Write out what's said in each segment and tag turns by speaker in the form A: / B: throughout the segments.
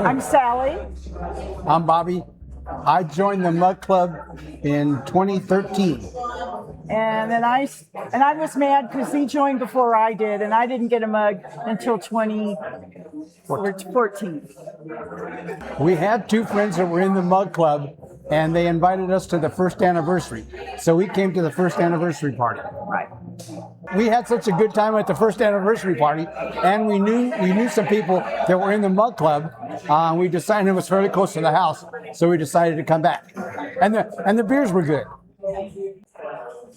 A: I'm Sally.
B: I'm Bobby. I joined the Mug Club in 2013.
A: And I was mad because he joined before I did, and I didn't get a mug until 2014.
B: We had two friends that were in the Mug Club, and they invited us to the first anniversary. So we came to the first anniversary party.
A: Right.
B: We had such a good time at the first anniversary party, and we knew some people that were in the Mug Club. We decided it was fairly close to the house, so we decided to come back. And the beers were good.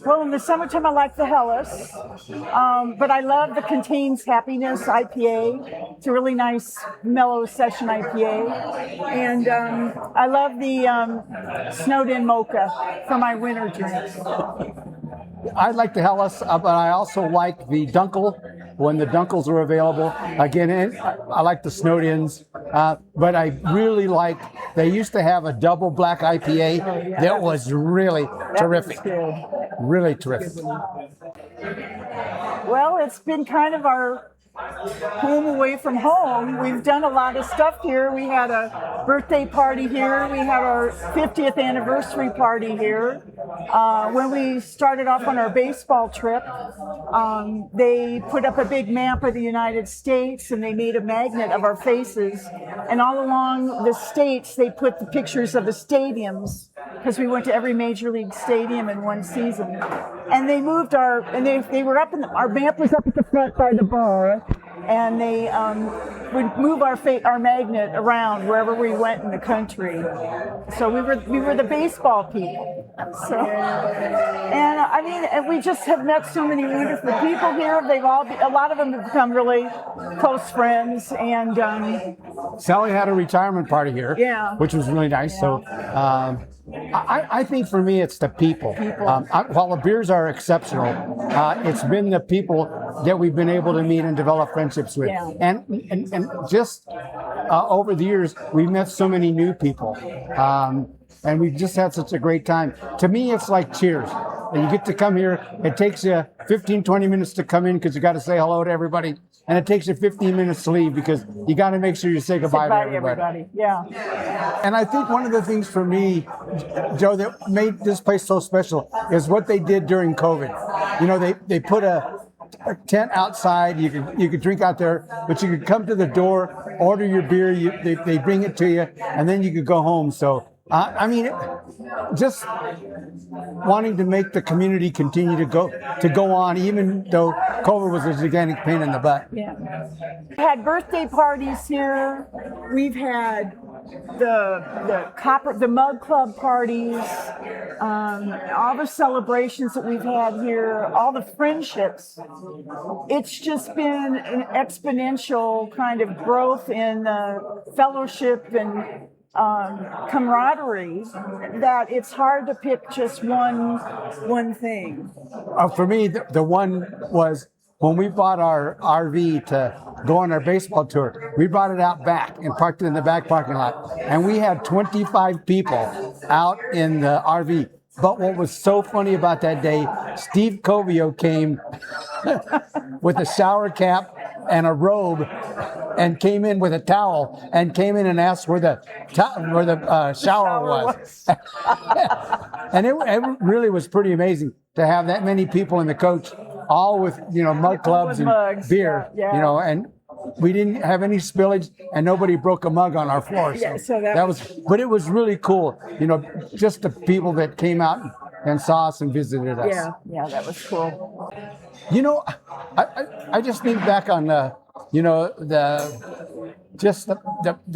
A: Well, in the summertime, I like the Hellas, but I love the Contains Happiness IPA. It's a really nice, mellow session IPA. And I love the Snowed In Mocha for my winter drinks.
B: I like the Hellas, but I also like the Dunkel when the Dunkels are available. Again, I like the Snowed Ins, but I really like, they used to have a double black IPA that was really terrific. Really terrific.
A: Well, it's been kind of our home away from home. We've done a lot of stuff here. We had a birthday party here. We had our 50th anniversary party here. When we started off on our baseball trip, they put up a big map of the United States and they made a magnet of our faces. And all along the states, they put the pictures of the stadiums because we went to every major league stadium in one season. And they moved they were up our map was up at the front by the bar. And they would move our magnet around wherever we went in the country. So we were the baseball people. So, and I mean, we just have met so many wonderful people here. A lot of them have become really close friends. And
B: Sally had a retirement party here, which was really nice.
A: Yeah.
B: So I think for me, it's the people. While the beers are exceptional, it's been the people that we've been able to meet and develop friendships with.
A: Yeah.
B: And just over the years, we've met so many new people. And we've just had such a great time. To me, it's like Cheers. You get to come here. It takes you 15, 20 minutes to come in because you got to say hello to everybody. And it takes you 15 minutes to leave because you got to make sure you say goodbye to everybody.
A: Yeah.
B: And I think one of the things for me, Joe, that made this place so special is what they did during COVID. You know, they put a tent outside. You could drink out there, but you could come to the door, order your beer. They bring it to you, and then you could go home. So I mean, just wanting to make the community continue to go on, even though COVID was a gigantic pain in the butt.
A: Yeah. We've had birthday parties here. We've had the Mug Club parties, all the celebrations that we've had here, all the friendships. It's just been an exponential kind of growth in fellowship and camaraderie that it's hard to pick just one thing.
B: For me, the one was when we bought our RV to go on our baseball tour. We brought it out back and parked it in the back parking lot, and we had 25 people out in the RV. But what was so funny about that day, Steve Covio came with a shower cap and a robe, and came in with a towel, and came in and asked where the shower was. And it really was pretty amazing to have that many people in the coach, all with mug clubs and mugs, beer,
A: yeah.
B: And we didn't have any spillage, and nobody broke a mug on our floor. So that was, but it was really cool, just the people that came out and saw us and visited us.
A: Yeah, that was cool.
B: I just think back on the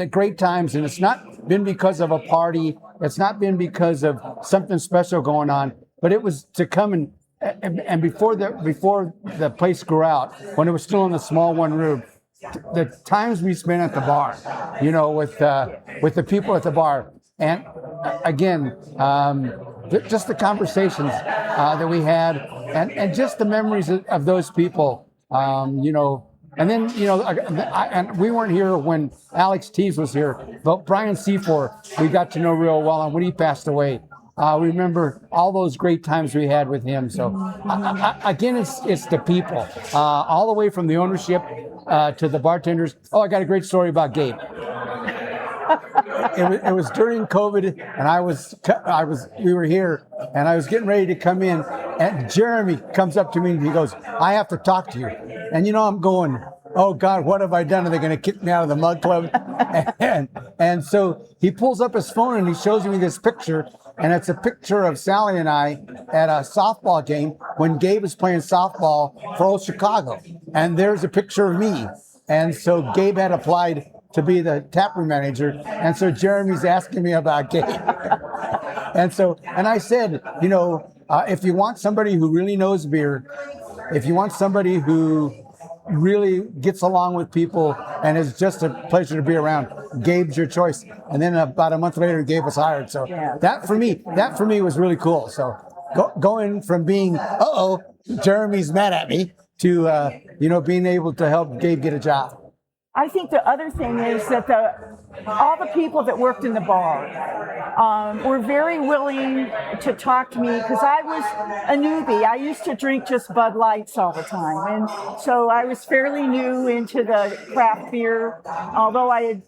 B: great times, and it's not been because of a party. It's not been because of something special going on, but it was to come and before the place grew out, when it was still in a small one room, the times we spent at the bar, with the people at the bar, and again, just the conversations that we had, and just the memories of those people, And then, and we weren't here when Alex Teves was here, but Brian Seafor, we got to know real well, and when he passed away, we remember all those great times we had with him. So, again, it's the people, all the way from the ownership to the bartenders. Oh, I got a great story about Gabe. it was during COVID, and we were here, and I was getting ready to come in, and Jeremy comes up to me and he goes, "I have to talk to you." And I'm going, "Oh God, what have I done? Are they going to kick me out of the Mug Club?" and so he pulls up his phone and he shows me this picture, and it's a picture of Sally and I at a softball game when Gabe was playing softball for Old Chicago. And there's a picture of me. And so Gabe had applied to be the taproom manager, and so Jeremy's asking me about Gabe. and I said, if you want somebody who really knows beer, if you want somebody who really gets along with people and is just a pleasure to be around, Gabe's your choice. And then about a month later, Gabe was hired. So that for me was really cool. So going from being, Jeremy's mad at me, to being able to help Gabe get a job.
A: I think the other thing is that all the people that worked in the bar were very willing to talk to me, because I was a newbie. I used to drink just Bud Lights all the time, and so I was fairly new into the craft beer. Although I had,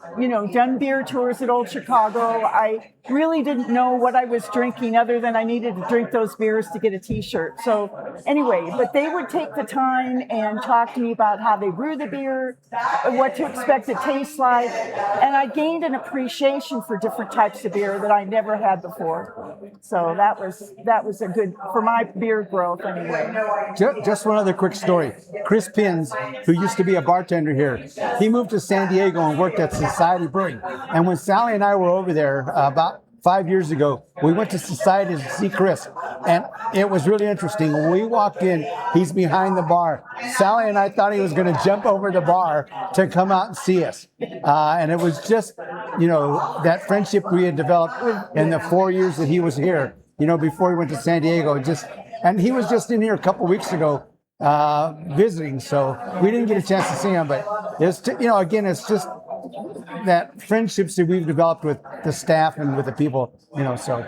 A: done beer tours at Old Chicago, I really didn't know what I was drinking, other than I needed to drink those beers to get a t-shirt. So anyway, but they would take the time and talk to me about how they brew the beer, what to expect it tastes like, and I gained an appreciation for different types of beer that I never had before. So that was a good, for my beer growth anyway.
B: Just one other quick story. Chris Pins, who used to be a bartender here, he moved to San Diego and worked at Society Brewing. And when Sally and I were over there about 5 years ago, we went to Society to see Chris, and it was really interesting. When we walked in, he's behind the bar. Sally and I thought he was going to jump over the bar to come out and see us. And it was just, that friendship we had developed in the 4 years that he was here, before he went to San Diego. And he was just in here a couple weeks ago visiting, so we didn't get a chance to see him. But it's, again, it's just that friendships that we've developed with the staff and with the people, so.